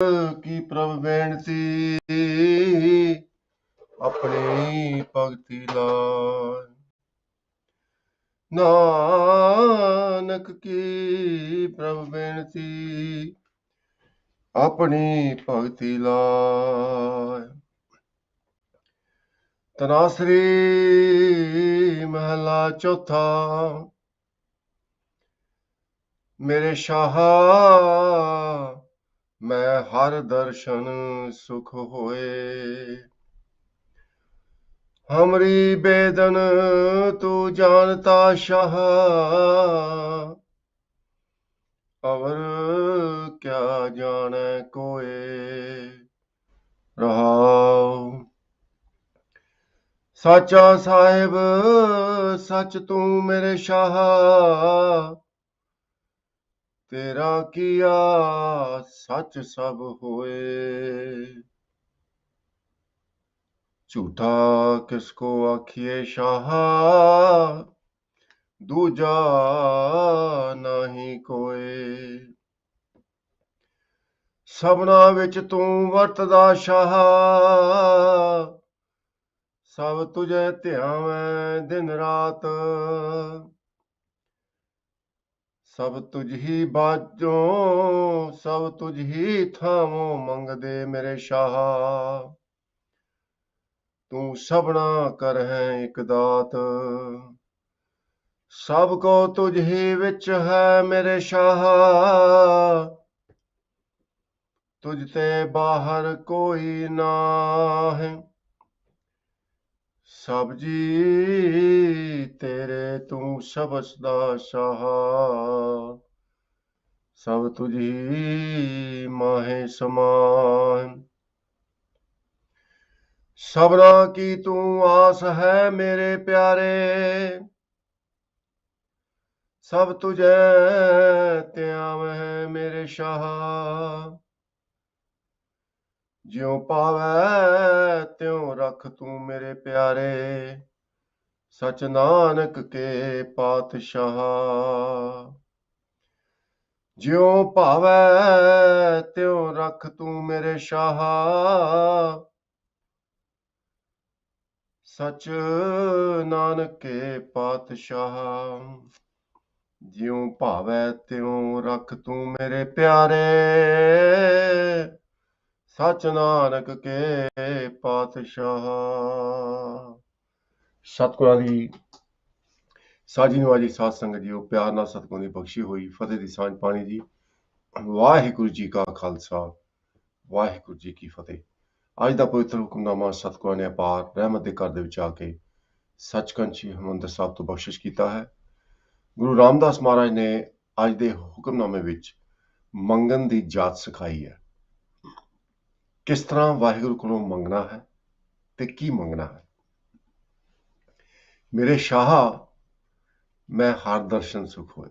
की प्रभ बेनती अपनी भगति लाय। नानक की प्रभ बेनती अपनी भगति लाय। तनासरी महला चौथा। मेरे शाहा मैं हर दर्शन सुख होए। हमरी बेदन तू जानता शाह, अवर क्या जाने कोए। रहाओ साचा साहिब सच तू मेरे शाह, तेरा किया सच सब होए। झूठा किसको आखिए शाह, दूजा नहीं कोई। सबना विच तू वरतदा शाह, सब तुझे ध्यावैं दिन रात। सब तुझ ही बाजों सब तुझ ही थावों मंगदे मेरे शाह। तू सबना कर है एक दात, सबको तुझ ही विच है मेरे शाह। तुझ ते बाहर कोई ना है, सब जी तेरे तू सबस दा शाह। सब तुझ ही माहे समान, सबना की तू आस है मेरे प्यारे। सब तुझे त्याव है मेरे शाह, ज्यों पावै त्यों रख तू मेरे प्यारे। सच नानक के पातशाह, ज्यों पावै त्यों रख तू मेरे शाह। सच नानक के पातशाह, ज्यों भावै त्यों रख तू मेरे प्यारे। सच नानक के पातशाह। सतगुਰਾਂ ਦੀ ਸਾਜੀ ਨਵਾਜੀ ਸਾਧ ਸੰਗਤ ਜੀਓ, ਪਿਆਰ ਨਾਲ ਸਤਿਗੁਰਾਂ ਦੀ ਬਖਸ਼ੀ ਹੋਈ ਫਤਿਹ ਦੀ ਸਾਂਝ ਪਾਣੀ ਜੀ। ਵਾਹਿਗੁਰੂ ਜੀ ਕਾ ਖਾਲਸਾ, ਵਾਹਿਗੁਰੂ ਜੀ ਕੀ ਫਤਿਹ। ਅੱਜ ਦਾ ਪਵਿੱਤਰ ਹੁਕਮਨਾਮਾ ਸਤਿਗੁਰਾਂ ਨੇ ਅਪਾਰ ਰਹਿਮਤ ਦੇ ਘਰ ਦੇ ਵਿੱਚ ਆ ਕੇ ਸੱਚਖੰਡ ਸ੍ਰੀ ਹਰਿਮੰਦਰ ਸਾਹਿਬ ਤੋਂ ਬਖਸ਼ਿਸ਼ ਕੀਤਾ ਹੈ। ਗੁਰੂ ਰਾਮਦਾਸ ਮਹਾਰਾਜ ਨੇ ਅੱਜ ਦੇ ਹੁਕਮਨਾਮੇ ਵਿੱਚ ਮੰਗਣ ਦੀ ਜਾਚ ਸਿਖਾਈ ਹੈ। ਕਿਸ ਤਰ੍ਹਾਂ ਵਾਹਿਗੁਰੂ ਕੋਲੋਂ ਮੰਗਣਾ ਹੈ ਤੇ ਕੀ ਮੰਗਣਾ ਹੈ। ਮੇਰੇ ਸ਼ਾਹ ਮੈਂ ਹਰ ਦਰਸ਼ਨ ਸੁਖ ਹੋਏ।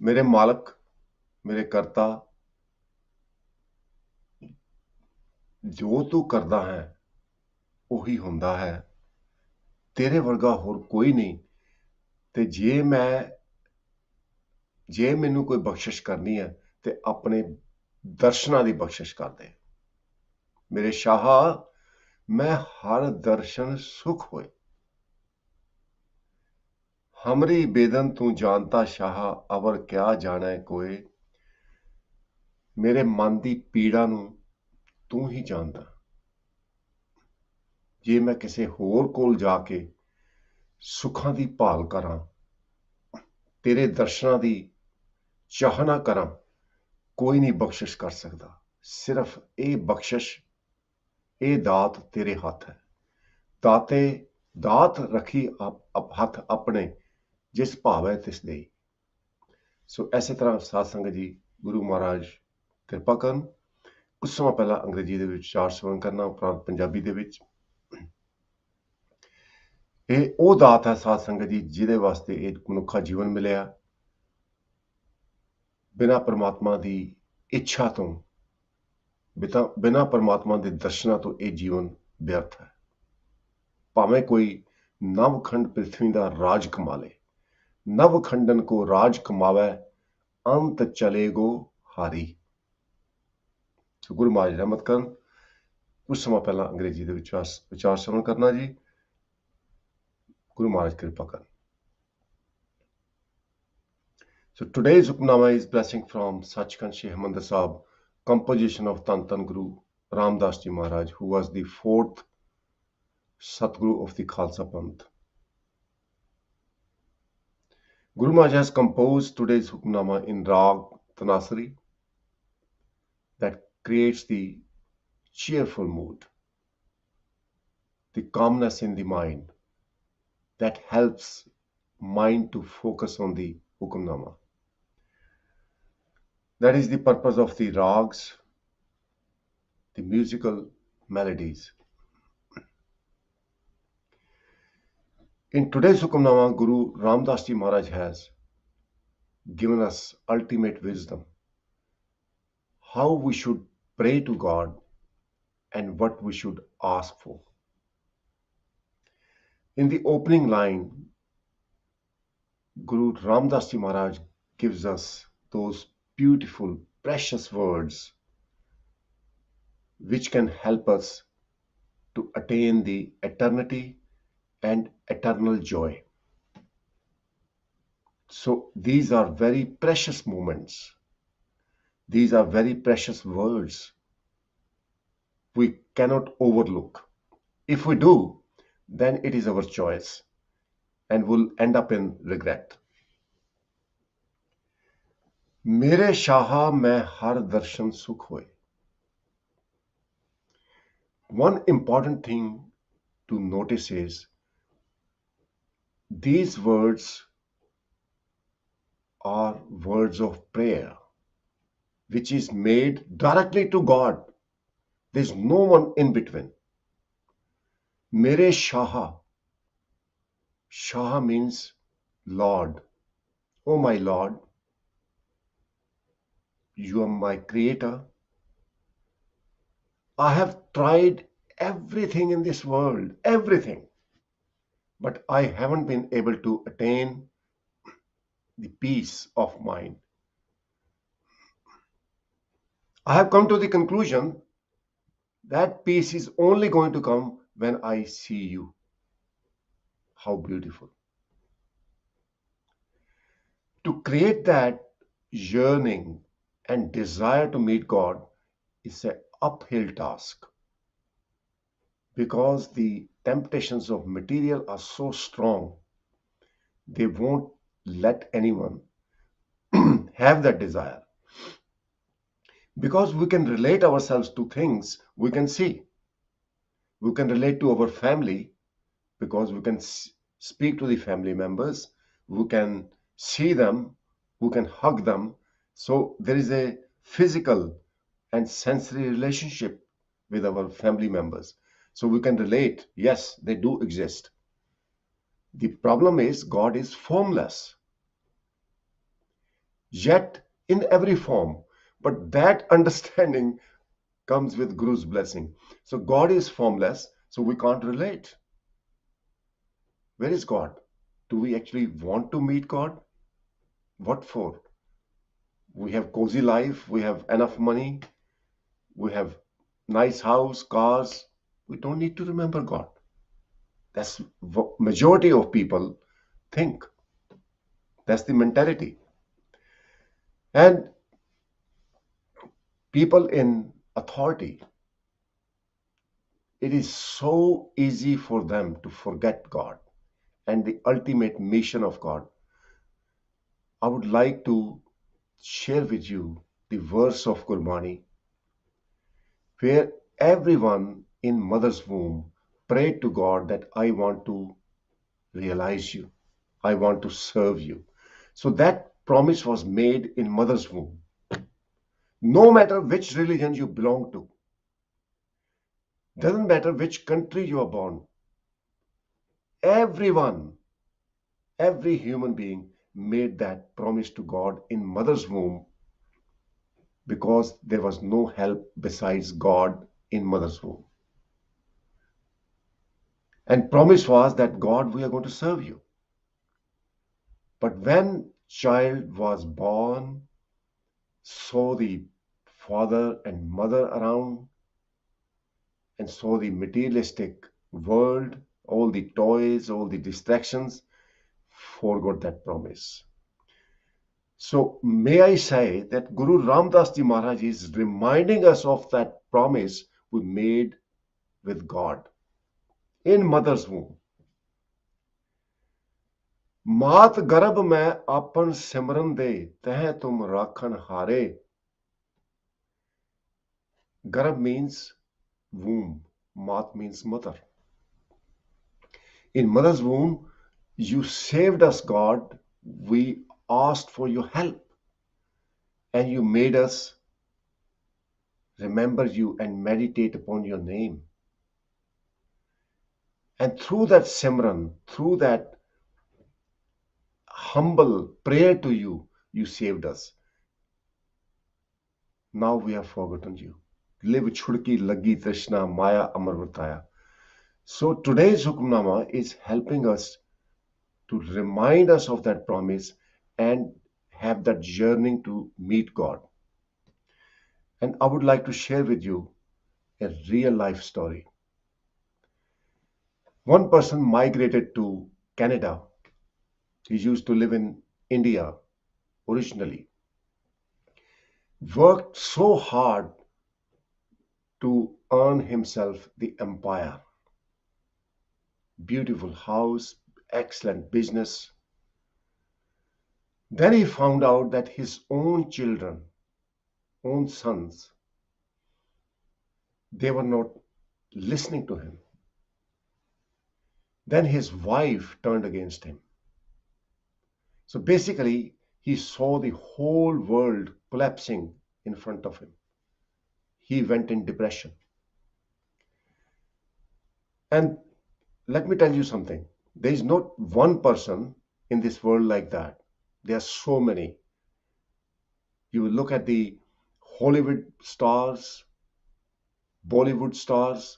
ਮੇਰੇ ਮਾਲਕ, ਮੇਰੇ ਕਰਤਾ, ਜੋ ਤੂੰ ਕਰਦਾ ਹੈ ਉਹੀ ਹੁੰਦਾ ਹੈ। ਤੇਰੇ ਵਰਗਾ ਹੋਰ ਕੋਈ ਨਹੀਂ। ਤੇ ਜੇ ਮੈਨੂੰ ਕੋਈ ਬਖਸ਼ਿਸ਼ ਕਰਨੀ ਹੈ ਤੇ ਆਪਣੇ ਦਰਸ਼ਨਾਂ ਦੀ ਬਖਸ਼ਿਸ਼ ਕਰ ਦੇ। ਮੇਰੇ ਸ਼ਾਹ ਮੈਂ ਹਰ ਦਰਸ਼ਨ ਸੁਖ ਹੋਏ। हमरी बेदन तू जानता शाह, अवर क्या जाने कोई। मेरे मन की पीड़ा नू तू ही जानदा। जे मैं किसी होर कोल जाके सुखां दी भाल करां, तेरे दर्शनां दी चाहना करां, कोई नहीं बख्शिश कर सकदा। सिर्फ ये बख्शिश, ये दात तेरे हथ है। दाते दात रखी हथ अपने, जिस भावै तिस देई। सो इसे तरह साध संगत जी, गुरु महाराज किरपा करन। कुछ सਮਾਂ ਪਹਿਲਾਂ ਅੰਗਰੇਜ਼ੀ ਦੇ ਵਿੱਚ ਚਾਰ ਸਵਰਨ ਕਰਨਾ, ਉਪਰੰਤ ਪੰਜਾਬੀ ਦੇ ਵਿੱਚ। ਇਹ ਉਹ ਦਾਤ ਹੈ ਸਾਧ ਸੰਗਤ ਜੀ ਜਿਹਦੇ ਵਾਸਤੇ ਇਹ ਮਨੁੱਖਾ ਜੀਵਨ ਮਿਲਿਆ। ਬਿਨਾਂ ਪਰਮਾਤਮਾ ਦੀ ਇੱਛਾ ਤੋਂ, ਬਿਨਾਂ ਪਰਮਾਤਮਾ ਦੇ ਦਰਸ਼ਨਾਂ ਤੋਂ ਇਹ ਜੀਵਨ ਵਿਅਰਥ ਹੈ। ਭਾਵੇਂ ਕੋਈ ਨਵਖੰਡ ਪ੍ਰਿਥਵੀ ਦਾ ਰਾਜ ਕਮਾ ਲੇ, नव खंडन को राज कमावै, अंत चले गो ਹਾਰੀ। ਸੋ ਗੁਰੂ ਮਹਾਰਾਜ ਰਹਿਮਤ ਕਰਨ। ਕੁਝ ਸਮਾਂ ਪਹਿਲਾਂ ਅੰਗਰੇਜ਼ੀ ਦੇ ਵਿਚਾਰ ਸ਼ਰਵਣ ਕਰਨਾ ਜੀ। ਗੁਰੂ ਮਹਾਰਾਜ ਕਿਰਪਾ ਕਰਨ। So today's Hukmnama is blessing from Sachkhand Shri Harmandir Sahib, composition of Tan Tan Guru Ramdas Ji Maharaj, who was the fourth Satguru of the Khalsa Panth. Guru Maharaj has composed today's Hukmnama in Rag Tanasari that creates the cheerful mood, the calmness in the mind, that helps mind to focus on the Hukmnama. That is the purpose of the rags, the musical melodies. In today's Hukmnama, Guru Ramdas Ji Maharaj has given us ultimate wisdom, how we should pray to God and what we should ask for. In the opening line, Guru Ramdas Ji Maharaj gives us those beautiful, precious words which can help us to attain the eternity and eternal joy. So these are very precious moments. These are very precious words. We cannot overlook. If we do, then it is our choice and we'll end up in regret. मेरे शाहा मैं हर दर्शन सुख होए. One important thing to notice is these words are words of prayer, which is made directly to God. There's no one in between. Mere Shaha. Shaha means Lord. Oh my Lord, you are my creator. I have tried everything in this world, everything, but I haven't been able to attain the peace of mind. I have come to the conclusion that peace is only going to come when I see you. How beautiful. To create that yearning and desire to meet God is an uphill task because the temptations of material are so strong, they won't let anyone have that desire. Because we can relate ourselves to things we can see. We can relate to our family because we can speak to the family members. We can see them, we can hug them. So there is a physical and sensory relationship with our family members. So we can relate, yes, they do exist. The problem is God is formless, yet in every form. But that understanding comes with Guru's blessing. So God is formless, so we can't relate. Where is God? Do we actually want to meet God? What for? We have cozy life, we have enough money, we have nice house, cars. We don't need to remember God. That's what majority of people think. That's the mentality. And people in authority, it is so easy for them to forget God and the ultimate mission of God. I would like to share with you the verse of Gurbani where everyone in mother's womb prayed to God that I want to realize you. I want to serve you. So that promise was made in mother's womb. No matter which religion you belong to, doesn't matter which country you are born, everyone, every human being made that promise to God in mother's womb because there was no help besides God in mother's womb. And promise was that God, we are going to serve you. But when child was born, saw the father and mother around, and saw the materialistic world, all the toys, all the distractions, forgot that promise. So may I say that Guru Ramdas Ji Maharaj is reminding us of that promise we made with God in mother's womb. मात गर्भ में आपन सिमरन दे तह तुम राखन हारे. Garb means womb. Mat means mother. In mother's womb, you saved us, God. We asked for your help, and you made us remember you and meditate upon your name. And through that Simran, through that humble prayer to you, you saved us. Now we have forgotten you. Live chudki lagi trishna maya amar vartaya. So today's Hukamnama is helping us to remind us of that promise and have that yearning to meet God. And I would like to share with you a real life story. One person migrated to Canada. He used to live in India originally. Worked so hard to earn himself the empire. Beautiful house, excellent business. Then he found out that his own children, own sons, they were not listening to him. Then his wife turned against him. So basically, he saw the whole world collapsing in front of him. He went in depression. And let me tell you something. There is not one person in this world like that. There are so many. You will look at the Hollywood stars, Bollywood stars,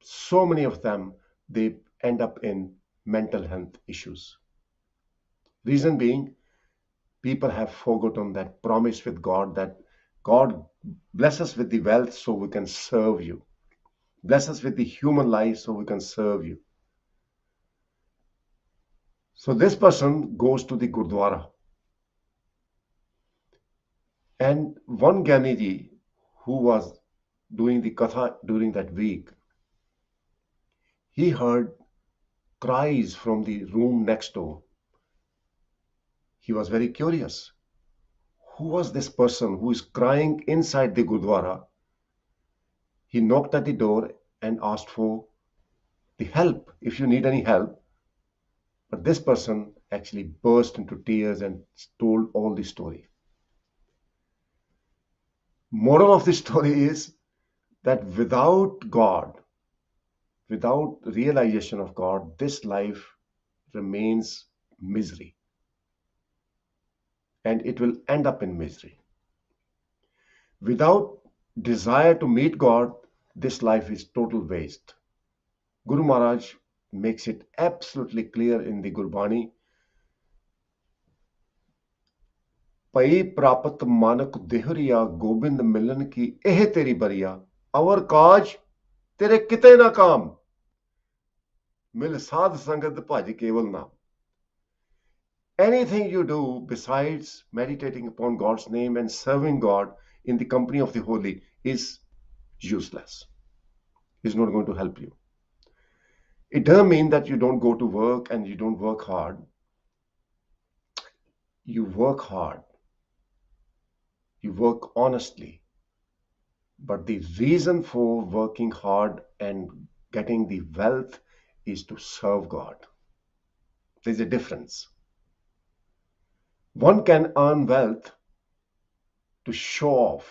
so many of them, they end up in mental health issues. Reason being, people have forgotten that promise with God, that God bless us with the wealth so we can serve you. Bless us with the human life so we can serve you. So this person goes to the Gurdwara. And one Gyaniji who was doing the Katha during that week, he heard cries from the room next door. He was very curious. Who was this person who is crying inside the Gurdwara? He knocked at the door and asked for the help, if you need any help. But this person actually burst into tears and told all the story. Moral of the story is that without God, without realization of God, this life remains misery. And it will end up in misery. Without desire to meet God, this life is total waste. Guru Maharaj makes it absolutely clear in the Gurbani. पई प्रापत मानक देहरिया गोबिंद मिलन की एह तेरी बरिया अवर काज तेरे किते ना काम मिल साध संगत भज केवल नाम. Anything you do besides meditating upon God's name and serving God in the company of the holy is useless. It's not going to help you. It doesn't mean that you don't go to work and you don't work hard. You work hard. You work honestly. But the reason for working hard and getting the wealth is to serve God. There's a difference. One can earn wealth to show off,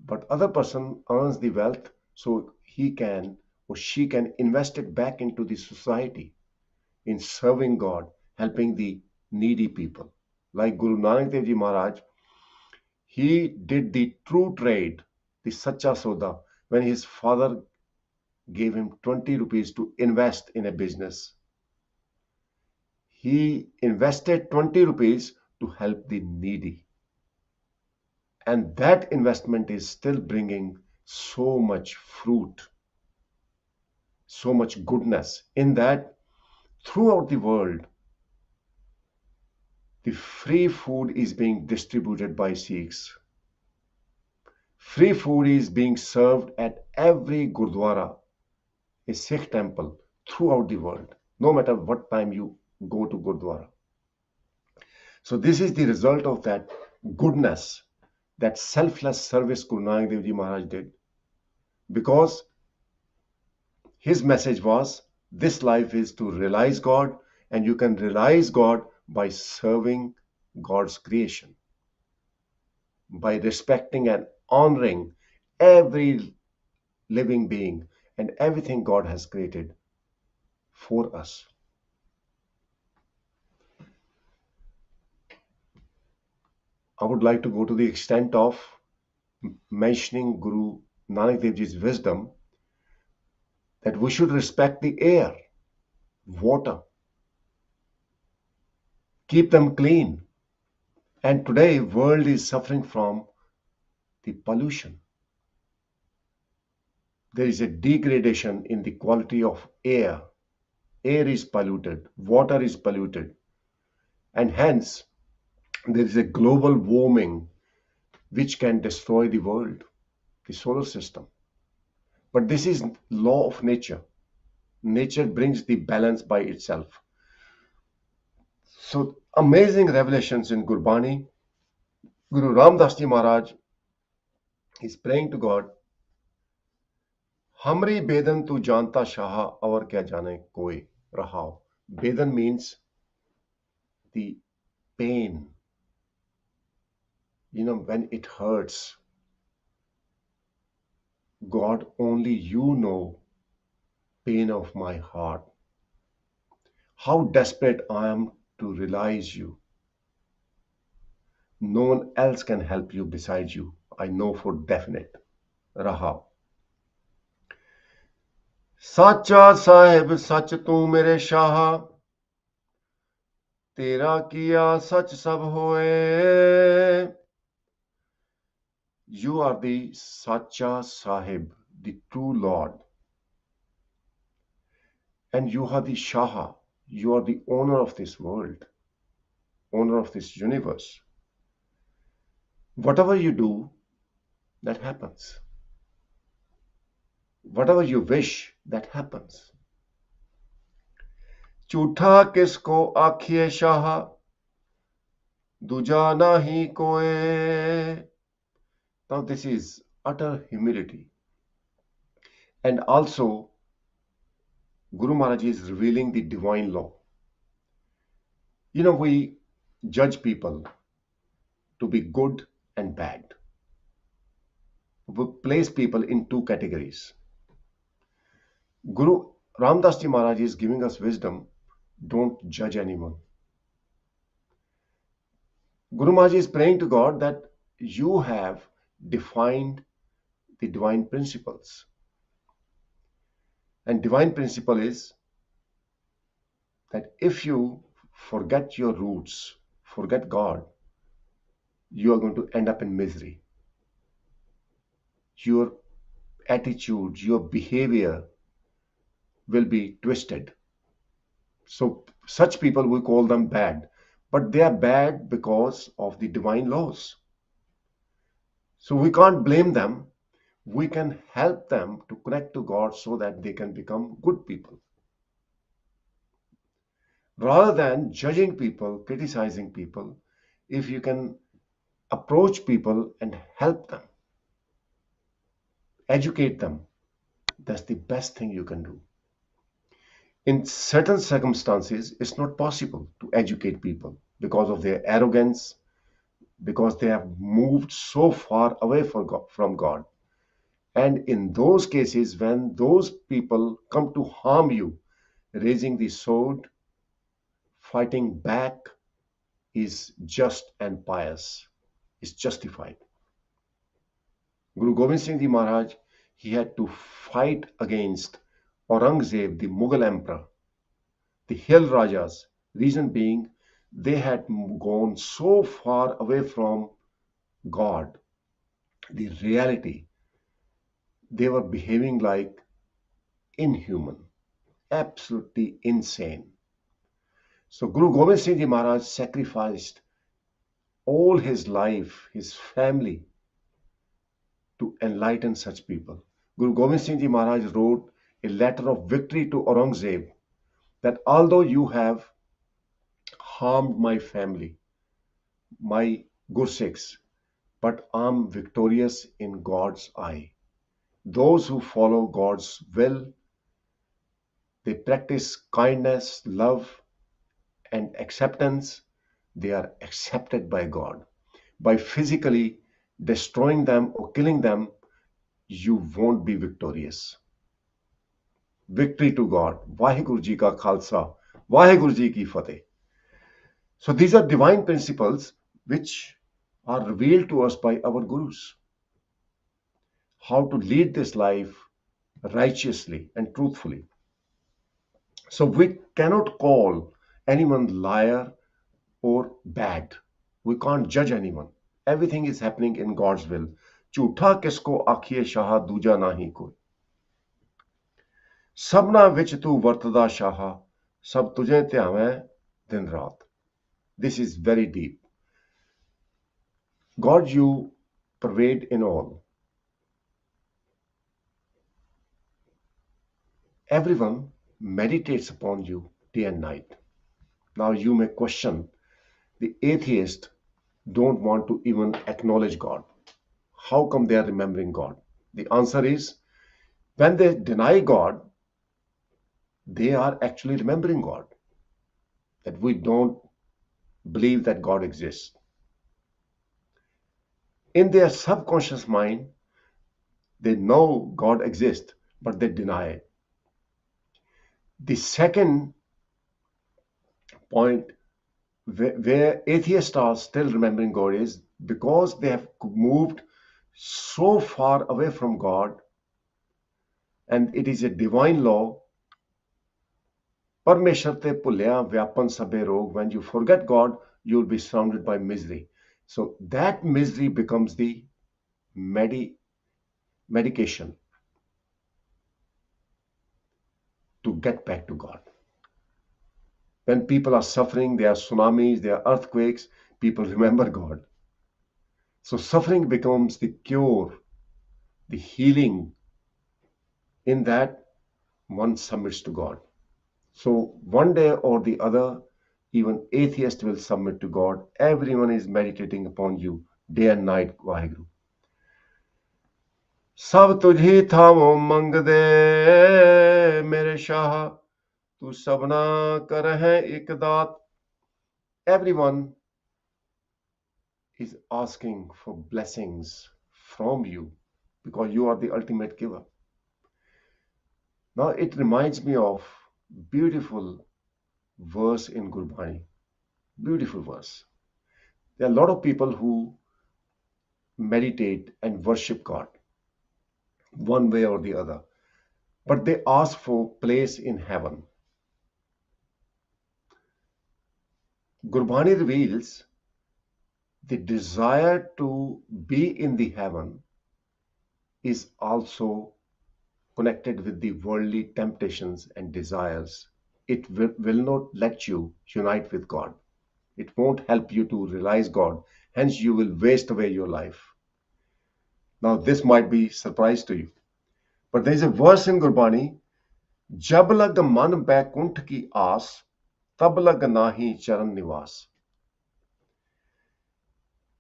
but other person earns the wealth so he can or she can invest it back into the society in serving God, helping the needy people. Like Guru Nanak Dev Ji Maharaj, he did the true trade, the Sacha Soda, when his father gave him 20 rupees to invest in a business. He invested 20 rupees to help the needy. And that investment is still bringing so much fruit, so much goodness, in that throughout the world, the free food is being distributed by Sikhs. Free food is being served at every Gurdwara, a Sikh temple throughout the world, no matter what time you go to Gurdwara. So this is the result of that goodness, that selfless service Guru Nanak Dev Ji Maharaj did, because his message was this life is to realize God, and you can realize God by serving God's creation, by respecting and honoring every living being and everything God has created for us. I would like to go to the extent of mentioning Guru Nanak Dev Ji's wisdom that we should respect the air, water, keep them clean. And today, world is suffering from the pollution. There is a degradation in the quality of air. Air is polluted, water is polluted, and hence there is a global warming which can destroy the world, the solar system. But this is law of nature. Nature brings the balance by itself. So amazing revelations in Gurbani. Guru Ramdas Ji Maharaj is praying to God, Hamri Bedan tu janta shaha aur kya jane koi rahao. Bedan means the pain. When it hurts, God, only you know pain of my heart. How desperate I am to realize you. No one else can help you besides you. I know for definite. Raha. Sacha Sahib Sach tu mere Shah. Tera kiya sach sab hoye. You are the Sacha Sahib, the true Lord. And you are the Shah. You are the owner of this world, owner of this universe. Whatever you do, that happens. Whatever you wish, that happens. Chutha kisko akhiye Shah, duja nahi koe. Now this is utter humility. And also, Guru Maharaj is revealing the divine law. We judge people to be good and bad. We place people in two categories. Guru Ramdas Ji Maharaj is giving us wisdom. Don't judge anyone. Guru Maharaj is praying to God that you have defined the divine principles. And divine principle is that if you forget your roots, forget God, you are going to end up in misery. Your attitude, your behavior will be twisted. So such people, we call them bad, but they are bad because of the divine laws. So we can't blame them. We can help them to connect to God so that they can become good people. Rather than judging people, criticizing people, if you can approach people and help them, educate them, that's the best thing you can do. In certain circumstances, it's not possible to educate people because of their arrogance, because they have moved so far away from God. And in those cases, when those people come to harm you, raising the sword, fighting back is just and pious, is justified. Guru Gobind Singh Ji Maharaj, he had to fight against Aurangzeb, the Mughal emperor, the Hill Rajas, reason being they had gone so far away from God the reality, they were behaving like inhuman, absolutely insane. So Guru Gobind Singh Ji Maharaj sacrificed all his life, his family, to enlighten such people. Guru Gobind Singh Ji Maharaj wrote a letter of victory to Aurangzeb that although you have harmed my family, my Gursikhs, but I'm victorious in God's eye. Those who follow God's will, they practice kindness, love, and acceptance, they are accepted by God. By physically destroying them or killing them, you won't be victorious. Victory to God. Vaheguru Ji ka Khalsa. Vaheguru Ji ki Fateh. So these are divine principles which are revealed to us by our gurus. How to lead this life righteously and truthfully. So we cannot call anyone liar or bad. We can't judge anyone. Everything is happening in God's will. झूठा किसको आखिए शाह दूजा नाही कोई सबना विच तू वर्तदा शाह सब तुझे ध्यावे दिन रात. This is very deep. God, you pervade in all. Everyone meditates upon you day and night. Now you may question, the atheist don't want to even acknowledge God. How come they are remembering God? The answer is, when they deny God, they are actually remembering God. That we don't believe that God exists. In their subconscious mind, they know God exists, but they deny it. The second point where atheists are still remembering God is because they have moved so far away from God, and it is a divine law. Parmeshwar te bhulya vyapan sabhe rog. When you forget God, you will be surrounded by misery. So that misery becomes the medication to get back to God. When people are suffering, there are tsunamis, there are earthquakes, people remember God. So suffering becomes the cure, the healing. In that, one submits to God. So one day or the other, even atheists will submit to God. Everyone is meditating upon you day and night, Vaheguru. Sab tujhi thamo mangde mere shah, tu sabna kar hai ik daat. Everyone is asking for blessings from you because you are the ultimate giver. Now it reminds me of beautiful verse in Gurbani. Beautiful verse. There are a lot of people who meditate and worship God one way or the other, but they ask for place in heaven. Gurbani reveals the desire to be in the heaven is also connected with the worldly temptations and desires. It will not let you unite with God. It won't help you to realize God. Hence, you will waste away your life. Now, this might be a surprise to you. But there is a verse in Gurbani, Jab lag man baikunt ki aas, tab lag nahi charan nivas.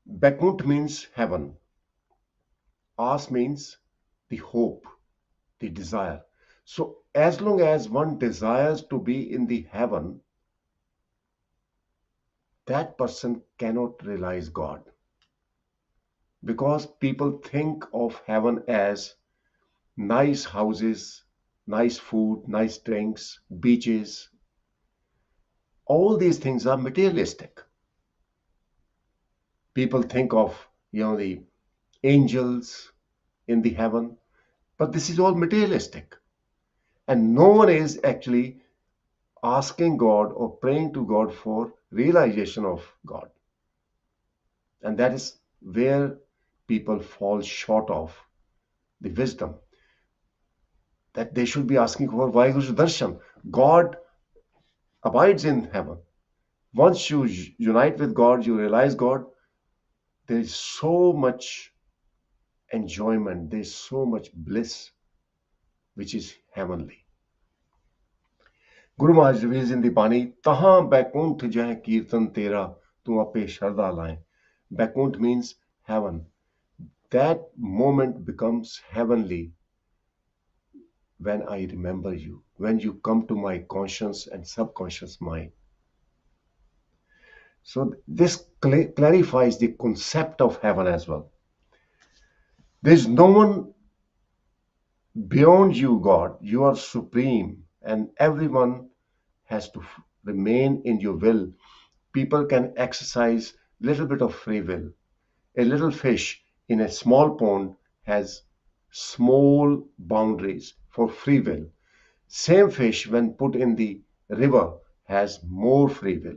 Baikunt means heaven. Aas means the hope, the desire. So as long as one desires to be in the heaven, that person cannot realize God. Because people think of heaven as nice houses, nice food, nice drinks, beaches. All these things are materialistic. People think of, the angels in the heaven, but this is all materialistic. And no one is actually asking God or praying to God for realization of God. And that is where people fall short of the wisdom that they should be asking for Vaheguru's darshan. God abides in heaven. Once you unite with God, you realize God, there is so much enjoyment, there is so much bliss, which is heavenly. Guru Maharaj reveals in the Bani, Tahan Baikunt Jai Kirtan Tera, Tu Ape Sharda Lai. Baikunt means heaven. That moment becomes heavenly when I remember you, when you come to my conscious and subconscious mind. So this clarifies the concept of heaven as well. There is no one beyond you, God. You are supreme, and everyone has to remain in your will. People can exercise a little bit of free will. A little fish in a small pond has small boundaries for free will. Same fish, when put in the river, has more free will.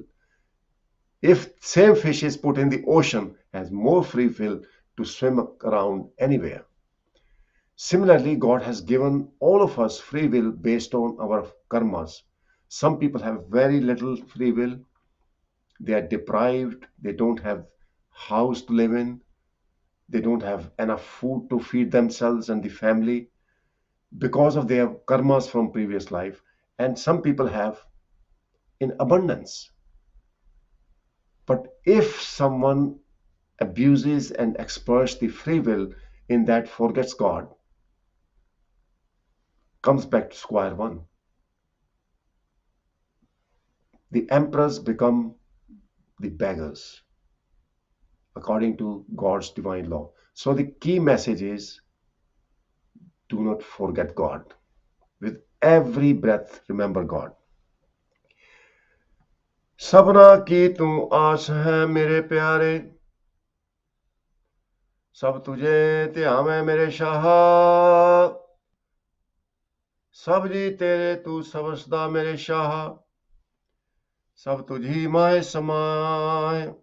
If same fish is put in the ocean, has more free will to swim around anywhere. Similarly, God has given all of us free will based on our karmas. Some people have very little free will. They are deprived. They don't have house to live in. They don't have enough food to feed themselves and the family because of their karmas from previous life. And some people have in abundance. But if someone abuses and exploits the free will, in that forgets God, comes back to square one. The emperors become the beggars according to God's divine law. So the key message is, do not forget God. With every breath, remember God. सबना की तू आस है मेरे प्यारे, सब तुझे ध्यावे मेरे शाह, सब जी तेरे तू सबसदा मेरे शाह, सब तुझी माए समाए.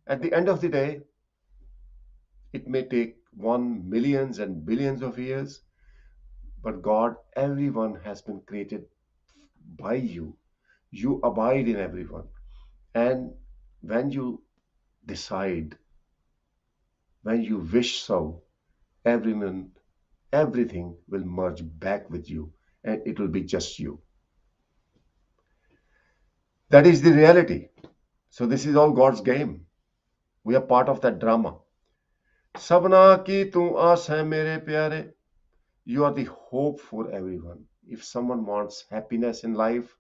At the end of the day, it may take 1 millions and billions of years, but God, everyone has been created by you. You abide in everyone. And when you decide, when you wish so, everyone, everything will merge back with you and it will be just you. That is the reality. So this is all God's game. We are part of that drama. Sabna ki tu aas hai mere pyare. You are the hope for everyone. If someone wants happiness in life,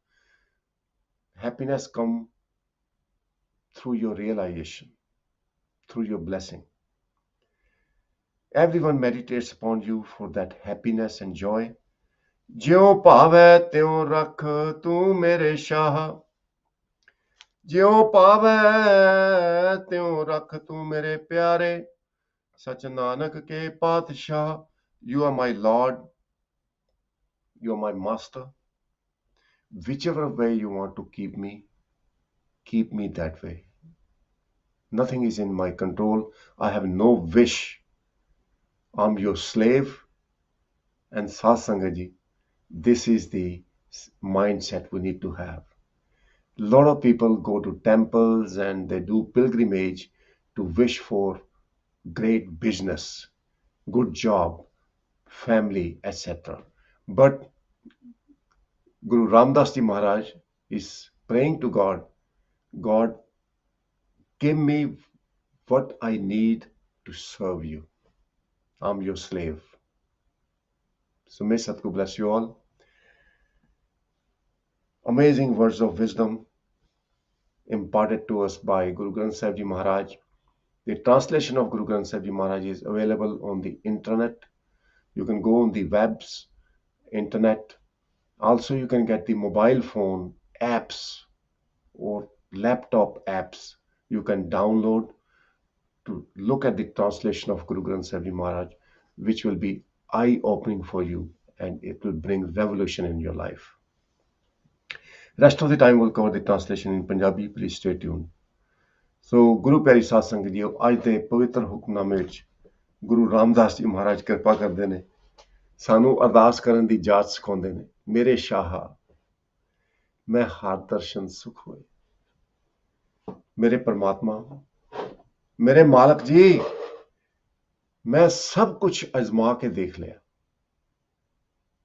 happiness comes through your realization, through your blessing. Everyone meditates upon you for that happiness and joy. ज्यों पावै त्यों रख तू मेरे शाह, ज्यों पावै त्यों रख तू मेरे प्यारे, सच नानक के पातशाह. You are my Lord, you are my master. Whichever way you want to keep me that way. Nothing is in my control. I have no wish. I'm your slave. And Satsangaji, this is the mindset we need to have. A lot of people go to temples and they do pilgrimage to wish for great business, good job, family, etc. But Guru Ramdas Ji Maharaj is praying to God, God, give me what I need to serve you. I'm your slave. So may Satguru bless you all. Amazing words of wisdom imparted to us by Guru Granth Sahib Ji Maharaj. The translation of Guru Granth Sahib Ji Maharaj is available on the internet. You can go on the webs, internet. Also, you can get the mobile phone apps or laptop apps you can download to look at the translation of Guru Granth Sahib Ji Maharaj, which will be eye-opening for you and it will bring revolution in your life. Rest of the time we'll cover the translation in Punjabi. Please stay tuned. ਸੋ ਗੁਰੂ ਪਿਆਰੀ ਸਾਧ ਸੰਗਤ JIO, ਅੱਜ ਦੇ ਪਵਿੱਤਰ ਹੁਕਮਨਾਮੇ ਵਿੱਚ ਗੁਰੂ ਰਾਮਦਾਸ ਜੀ ਮਹਾਰਾਜ ਕਿਰਪਾ ਕਰਦੇ ਨੇ, ਸਾਨੂੰ ਅਰਦਾਸ ਕਰਨ ਦੀ ਜਾਚ ਸਿਖਾਉਂਦੇ ਨੇ। ਮੇਰੇ ਸ਼ਾਹਾ ਮੈਂ ਹਰ ਦਰਸ਼ਨ ਸੁਖ ਹੋਏ। ਮੇਰੇ ਪਰਮਾਤਮਾ, ਮੇਰੇ ਮਾਲਕ ਜੀ, ਮੈਂ ਸਭ ਕੁਝ ਅਜ਼ਮਾ ਕੇ ਦੇਖ ਲਿਆ।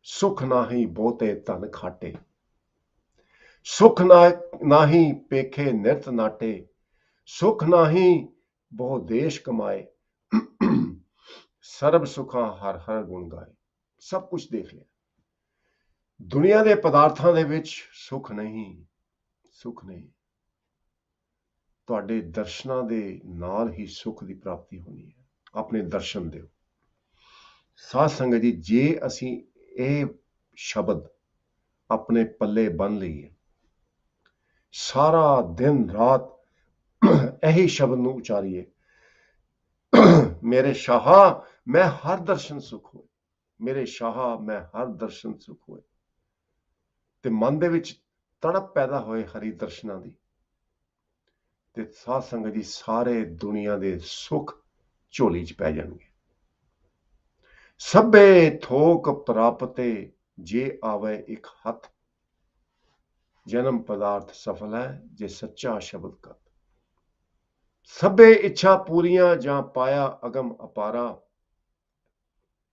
ਸੁਖ ਨਾਹੀਂ ਬਹੁਤੇ ਧਨ ਖਾਟੇ, ਸੁਖ ਨਾਹੀਂ ਪੇਖੇ ਨਿਰਤ ਨਾਟੇ, ਸੁਖ ਨਾਹੀਂ ਬਹੁ ਦੇਸ਼ ਕਮਾਏ, ਸਰਬ ਸੁਖਾਂ ਹਰ ਹਰ ਗੁਣ ਗਾਏ। ਸਭ ਕੁਝ ਦੇਖ ਲਿਆ। ਦੁਨੀਆ ਦੇ ਪਦਾਰਥਾਂ ਦੇ ਵਿੱਚ ਸੁਖ ਨਹੀਂ, ਸੁਖ ਨਹੀਂ। ਤੁਹਾਡੇ ਦਰਸ਼ਨਾਂ ਦੇ ਨਾਲ ਹੀ ਸੁਖ ਦੀ ਪ੍ਰਾਪਤੀ ਹੋਣੀ ਹੈ। ਆਪਣੇ ਦਰਸ਼ਨ ਦਿਓ। ਸਾਧ ਸੰਗਤ ਜੀ, ਜੇ ਅਸੀਂ ਇਹ ਸ਼ਬਦ ਆਪਣੇ ਪੱਲੇ ਬੰਨ ਲਈਏ, ਸਾਰਾ ਦਿਨ ਰਾਤ ਇਹੀ ਸ਼ਬਦ ਨੂੰ ਉਚਾਰੀਏ, ਮੇਰੇ ਸ਼ਾਹਾ ਮੈਂ ਹਰ ਦਰਸ਼ਨ ਸੁਖ ਹੋਏ, ਮੇਰੇ ਸ਼ਾਹਾ ਮੈਂ ਹਰ ਦਰਸ਼ਨ ਸੁਖ ਹੋਏ, ਤੇ ਮਨ ਦੇ ਵਿੱਚ ਤੜਪ ਪੈਦਾ ਹੋਏ ਹਰੀ ਦਰਸ਼ਨਾਂ ਦੀ, ਤੇ ਸਾਧ ਸੰਗਤ ਜੀ ਸਾਰੇ ਦੁਨੀਆ ਦੇ ਸੁਖ ਝੋਲੀ 'ਚ ਪੈ ਜਾਣਗੇ। ਸਭੇ ਥੋਕ ਪ੍ਰਾਪਤੇ ਜੇ ਆਵੇ ਇੱਕ ਹੱਥ, ਜਨਮ ਪਦਾਰਥ ਸਫਲ ਹੈ ਜੇ ਸੱਚਾ ਸ਼ਬਦ ਕਤ। ਸਭੇ ਇੱਛਾ ਪੂਰੀਆਂ ਜਾਂ ਪਾਇਆ ਅਗਮ ਅਪਾਰਾ,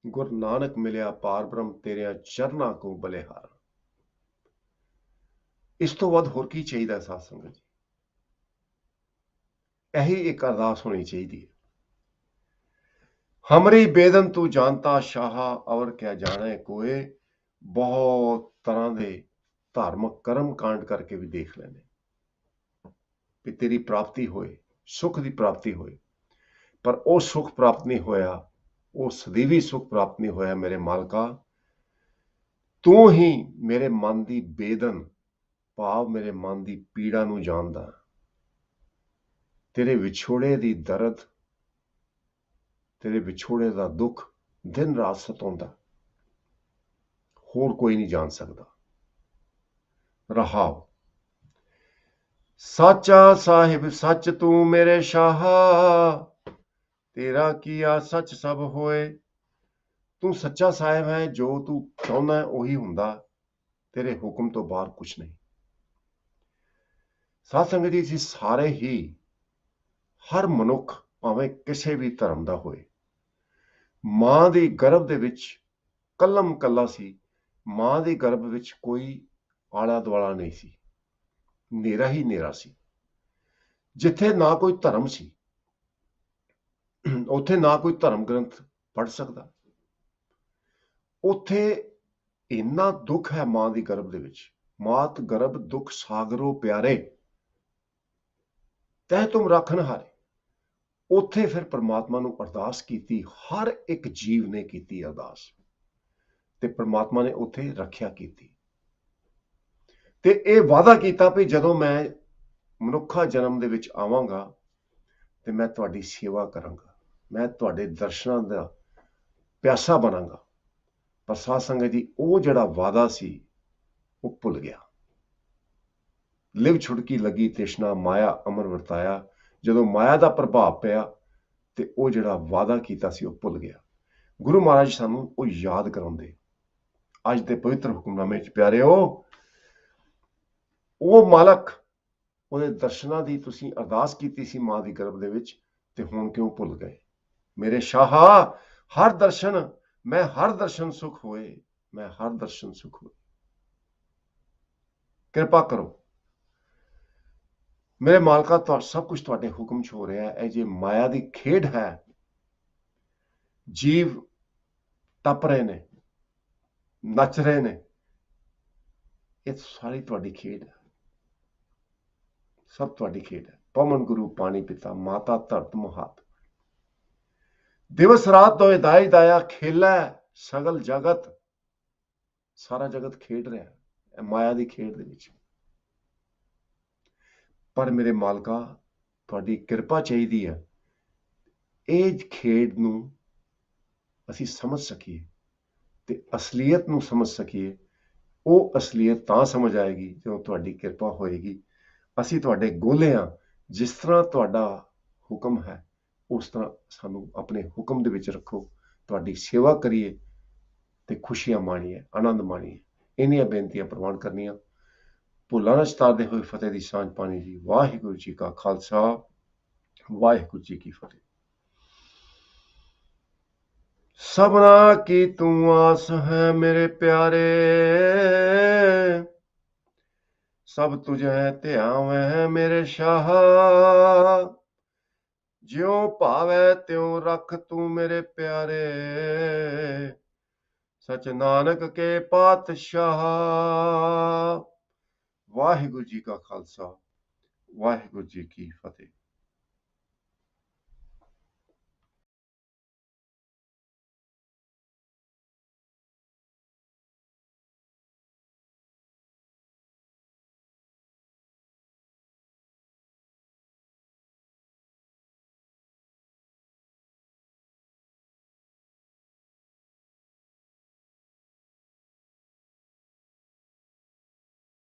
ਗੁਰ ਨਾਨਕ ਮਿਲਿਆ ਪਾਰ ਬ੍ਰਹਮ ਤੇਰਿਆਂ ਚਰਨਾਂ ਕੋ ਬਲਿਹਾਰਾ। ਇਸ ਤੋਂ ਵੱਧ ਹੋਰ ਕੀ ਚਾਹੀਦਾ ਸਾਧ ਸੰਗਤ ਜੀ? ਇਹੀ ਇੱਕ ਅਰਦਾਸ ਹੋਣੀ ਚਾਹੀਦੀ ਹੈ। ਹਮਰੀ ਬੇਦਨ ਤੂੰ ਜਾਣਤਾ ਸ਼ਾਹਾ, ਔਰ ਕਿਆ ਜਾਣੇ ਕੋਏ। ਬਹੁਤ ਤਰ੍ਹਾਂ ਦੇ ਧਾਰਮਿਕ ਕਰਮ ਕਾਂਡ ਕਰਕੇ ਵੀ ਦੇਖ ਲੈਣੇ ਵੀ ਤੇਰੀ ਪ੍ਰਾਪਤੀ ਹੋਏ, ਸੁਖ ਦੀ ਪ੍ਰਾਪਤੀ ਹੋਏ, ਪਰ ਉਹ ਸੁਖ ਪ੍ਰਾਪਤ ਨਹੀਂ ਹੋਇਆ, ਉਹ ਸਦੀਵੀ ਸੁਖ ਪ੍ਰਾਪਤ ਨਹੀਂ ਹੋਇਆ। ਮੇਰੇ ਮਾਲਕਾ, ਤੂੰ ਹੀ ਮੇਰੇ ਮਨ ਦੀ ਬੇਦਨ ਭਾਵ ਮੇਰੇ ਮਨ ਦੀ ਪੀੜਾ ਨੂੰ ਜਾਣਦਾ। ਤੇਰੇ ਵਿਛੋੜੇ ਦੀ ਦਰਦ, ਤੇਰੇ ਵਿਛੋੜੇ ਦਾ ਦੁੱਖ ਦਿਨ ਰਾਤ ਸਤਾਉਂਦਾ, ਹੋਰ ਕੋਈ ਨਹੀਂ ਜਾਣ ਸਕਦਾ। ਰਹਾਉ। ਸਾਚਾ ਸਾਹਿਬ ਸੱਚ ਤੂੰ ਮੇਰੇ ਸ਼ਾਹਾ, ਤੇਰਾ ਕੀਆ ਸੱਚ ਸਭ ਹੋਏ। ਤੂੰ ਸੱਚਾ ਸਾਹਿਬ ਹੈ, ਜੋ ਤੂੰ ਚਾਹੁੰਦਾ ਹੈ ਉਹੀ ਹੁੰਦਾ, ਤੇਰੇ ਹੁਕਮ ਤੋਂ ਬਾਹਰ ਕੁਛ ਨਹੀਂ। ਸਾਧ ਸੰਗਤ ਜੀ, ਅਸੀਂ ਸਾਰੇ ਹੀ, ਹਰ ਮਨੁੱਖ ਭਾਵੇਂ ਕਿਸੇ ਵੀ ਧਰਮ ਦਾ ਹੋਏ, ਮਾਂ ਦੀ ਗਰਭ ਦੇ ਵਿੱਚ ਕਲਮ ਕੱਲਾ ਸੀ। ਮਾਂ ਦੀ ਗਰਭ ਵਿੱਚ ਕੋਈ ਆਲਾ ਦੁਆਲਾ ਨਹੀਂ ਸੀ, ਹਨੇਰਾ ਹੀ ਹਨੇਰਾ ਸੀ। ਜਿੱਥੇ ਨਾ ਕੋਈ ਧਰਮ ਸੀ, ਉੱਥੇ ਨਾ ਕੋਈ ਧਰਮ ਗ੍ਰੰਥ ਪੜ੍ਹ ਸਕਦਾ। ਉੱਥੇ ਇੰਨਾ ਦੁੱਖ ਹੈ ਮਾਂ ਦੀ ਗਰਭ ਦੇ ਵਿੱਚ। ਮਾਤ ਗਰਭ ਦੁੱਖ ਸਾਗਰੋ ਪਿਆਰੇ, ਤਹਿ ਤੁਮ ਰਾਖਣ ਹਾਰੇ। ਉੱਥੇ ਫਿਰ ਪਰਮਾਤਮਾ ਨੂੰ ਅਰਦਾਸ ਕੀਤੀ, ਹਰ ਇੱਕ ਜੀਵ ਨੇ ਕੀਤੀ ਅਰਦਾਸ, ਤੇ ਪਰਮਾਤਮਾ ਨੇ ਉੱਥੇ ਰੱਖਿਆ ਕੀਤੀ, ਤੇ ਇਹ ਵਾਅਦਾ ਕੀਤਾ ਵੀ ਜਦੋਂ ਮੈਂ ਮਨੁੱਖਾ ਜਨਮ ਦੇ ਵਿੱਚ ਆਵਾਂਗਾ ਤੇ ਮੈਂ ਤੁਹਾਡੀ ਸੇਵਾ ਕਰਾਂਗਾ, ਮੈਂ ਤੁਹਾਡੇ ਦਰਸ਼ਨਾਂ ਦਾ ਪਿਆਸਾ ਬਣਾਂਗਾ। ਪਰ ਸਾਧ ਸੰਗਤ ਜੀ, ਉਹ ਜਿਹੜਾ ਵਾਅਦਾ ਸੀ ਉਹ ਭੁੱਲ ਗਿਆ। ਲਿਵ ਛੁੜਕੀ ਲੱਗੀ ਤ੍ਰਿਸ਼ਨਾ, ਮਾਇਆ ਅਮਰ ਵਰਤਾਇਆ। ਜਦੋਂ ਮਾਇਆ ਦਾ ਪ੍ਰਭਾਵ ਪਿਆ ਤੇ ਉਹ ਜਿਹੜਾ ਵਾਅਦਾ ਕੀਤਾ ਸੀ ਉਹ ਭੁੱਲ ਗਿਆ। ਗੁਰੂ ਮਹਾਰਾਜ ਸਾਨੂੰ ਉਹ ਯਾਦ ਕਰਾਉਂਦੇ ਅੱਜ ਦੇ ਪਵਿੱਤਰ ਹੁਕਮਨਾਮੇ 'ਚ। ਪਿਆਰਿਓ, ਉਹ ਮਾਲਕ, ਉਹਦੇ ਦਰਸ਼ਨਾਂ ਦੀ ਤੁਸੀਂ ਅਰਦਾਸ ਕੀਤੀ ਸੀ ਮਾਂ ਦੀ ਗਰਭ ਦੇ ਵਿੱਚ, ਤੇ ਹੁਣ ਕਿਉਂ ਭੁੱਲ ਗਏ? ਮੇਰੇ ਸ਼ਾਹਾ ਹਰ ਦਰਸ਼ਨ, ਮੈਂ ਹਰ ਦਰਸ਼ਨ ਸੁਖ ਹੋਏ, ਮੈਂ ਹਰ ਦਰਸ਼ਨ ਸੁਖ ਹੋਏ। ਕਿਰਪਾ ਕਰੋ ਮੇਰੇ ਮਾਲਕਾ, ਸਭ ਕੁਝ ਤੁਹਾਡੇ ਹੁਕਮ 'ਚ ਹੋ ਰਿਹਾ ਹੈ। ਇਹ ਜੇ ਮਾਇਆ ਦੀ ਖੇਡ ਹੈ, ਜੀਵ ਟੱਪ ਰਹੇ ਨੇ, ਨੱਚ ਰਹੇ ਨੇ, ਇਹ ਸਾਰੀ ਤੁਹਾਡੀ ਖੇਡ ਹੈ, ਸਭ ਤੁਹਾਡੀ ਖੇਡ ਹੈ। ਪਵਨ ਗੁਰੂ ਪਾਣੀ ਪਿਤਾ, ਮਾਤਾ ਧਰਤ ਮੁਹਾਤ, ਦਿਵਸ ਰਾਤ ਦੋਏ ਦਾਈ ਦਾਇਆ, ਖੇਲਾ ਸਗਲ ਜਗਤ। ਸਾਰਾ ਜਗਤ ਖੇਡ ਰਿਹਾ ਹੈ ਮਾਇਆ ਦੀ ਖੇਡ ਦੇ ਵਿੱਚ। ਪਰ ਮੇਰੇ ਮਾਲਕਾ, ਤੁਹਾਡੀ ਕਿਰਪਾ ਚਾਹੀਦੀ ਹੈ, ਇਹ ਖੇਡ ਨੂੰ ਅਸੀਂ ਸਮਝ ਸਕੀਏ ਤੇ ਅਸਲੀਅਤ ਨੂੰ ਸਮਝ ਸਕੀਏ। ਉਹ ਅਸਲੀਅਤ ਤਾਂ ਸਮਝ ਆਏਗੀ ਜਦੋਂ ਤੁਹਾਡੀ ਕਿਰਪਾ ਹੋਏਗੀ। ਅਸੀਂ ਤੁਹਾਡੇ ਗੋਲੇ ਹਾਂ, ਜਿਸ ਤਰ੍ਹਾਂ ਤੁਹਾਡਾ ਹੁਕਮ ਹੈ ਉਸ ਤਰ੍ਹਾਂ ਸਾਨੂੰ ਆਪਣੇ ਹੁਕਮ ਦੇ ਵਿੱਚ ਰੱਖੋ, ਤੁਹਾਡੀ ਸੇਵਾ ਕਰੀਏ ਤੇ ਖੁਸ਼ੀਆਂ ਮਾਣੀਏ, ਆਨੰਦ ਮਾਣੀਏ। ਇੰਨੀਆਂ ਬੇਨਤੀਆਂ ਪ੍ਰਵਾਨ ਕਰਨੀਆਂ। ਭੁੱਲਾਂ ਨਾਲ ਚਤਾਰਦੇ ਹੋਏ ਫਤਿਹ ਦੀ ਸਾਂਝ ਪਾਣੀ ਜੀ। ਵਾਹਿਗੁਰੂ ਜੀ ਕਾ ਖਾਲਸਾ, ਵਾਹਿਗੁਰੂ ਜੀ ਕੀ ਫਤਿਹ। ਸਭਨਾ ਕੀ ਤੂੰ ਆਸ ਹੈ ਮੇਰੇ ਪਿਆਰੇ, ਸਭ ਤੁਝੇ ਧਿਆਵੈ ਮੇਰੇ ਸ਼ਾਹ। ਜਿਉ ਭਾਵੈ ਤਿਉ ਰੱਖ ਤੂੰ ਮੇਰੇ ਪਿਆਰੇ, ਸਚ ਨਾਨਕ ਕੇ ਪਾਤਸ਼ਾਹ। ਵਾਹਿਗੁਰੂ ਜੀ ਕਾ ਖਾਲਸਾ, ਵਾਹਿਗੁਰੂ ਜੀ ਕੀ ਫਤਿਹ।